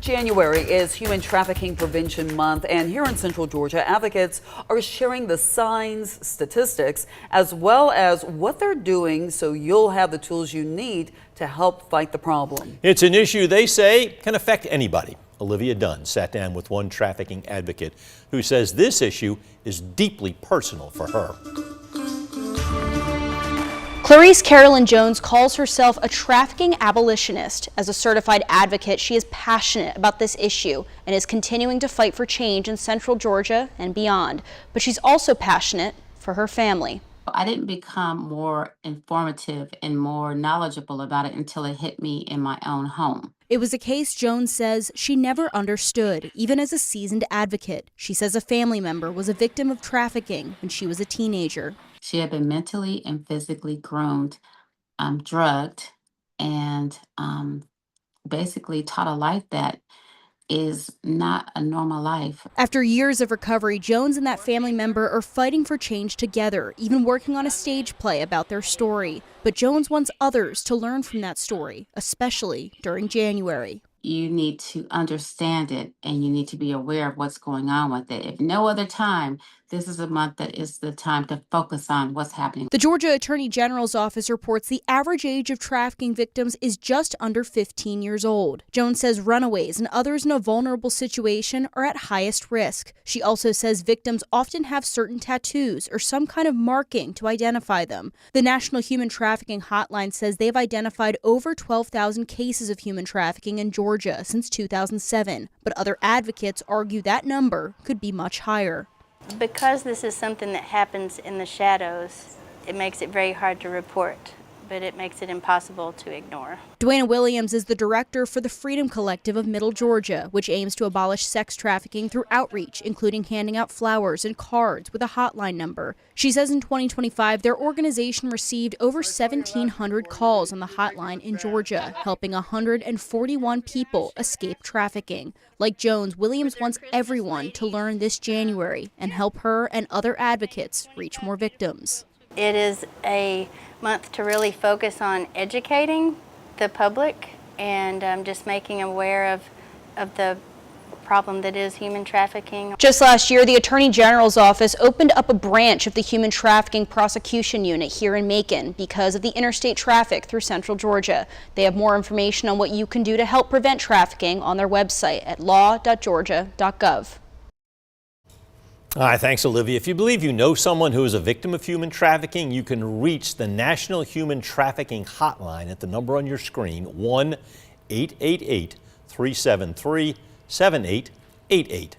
January is Human Trafficking Prevention Month, and here in Central Georgia, advocates are sharing the signs, statistics, as well as what they're doing so you'll have the tools you need to help fight the problem. It's an issue they say can affect anybody. Olivia Dunn sat down with one trafficking advocate who says this issue is deeply personal for her. Clarice Carolyn Jones calls herself a trafficking abolitionist. As a certified advocate, she is passionate about this issue and is continuing to fight for change in Central Georgia and beyond. But she's also passionate for her family. I didn't become more informative and more knowledgeable about it until it hit me in my own home. It was a case Jones says she never understood, even as a seasoned advocate. She says a family member was a victim of trafficking when she was a teenager. She had been mentally and physically groomed, drugged, and basically taught a life that is not a normal life. After years of recovery, Jones and that family member are fighting for change together, even working on a stage play about their story. But Jones wants others to learn from that story, especially during January. You need to understand it and you need to be aware of what's going on with it. If no other time, this is a month that is the time to focus on what's happening. The Georgia Attorney General's office reports the average age of trafficking victims is just under 15 years old. Jones says runaways and others in a vulnerable situation are at highest risk. She also says victims often have certain tattoos or some kind of marking to identify them. The National Human Trafficking Hotline says they've identified over 12,000 cases of human trafficking in Georgia since 2007, but other advocates argue that number could be much higher. Because this is something that happens in the shadows, it makes it very hard to report, but it makes it impossible to ignore. Dwayna Williams is the director for the Freedom Collective of Middle Georgia, which aims to abolish sex trafficking through outreach, including handing out flowers and cards with a hotline number. She says in 2025, their organization received over 1,700 calls on the hotline in Georgia, helping 141 people escape trafficking. Like Jones, Williams wants everyone to learn this January and help her and other advocates reach more victims. It is a month to really focus on educating the public and just making aware of the problem that is human trafficking. Just last year, the Attorney General's office opened up a branch of the Human Trafficking Prosecution Unit here in Macon because of the interstate traffic through Central Georgia. They have more information on what you can do to help prevent trafficking on their website at law.georgia.gov. All right, thanks, Olivia. If you believe you know someone who is a victim of human trafficking, you can reach the National Human Trafficking Hotline at the number on your screen, 1-888-373-7888.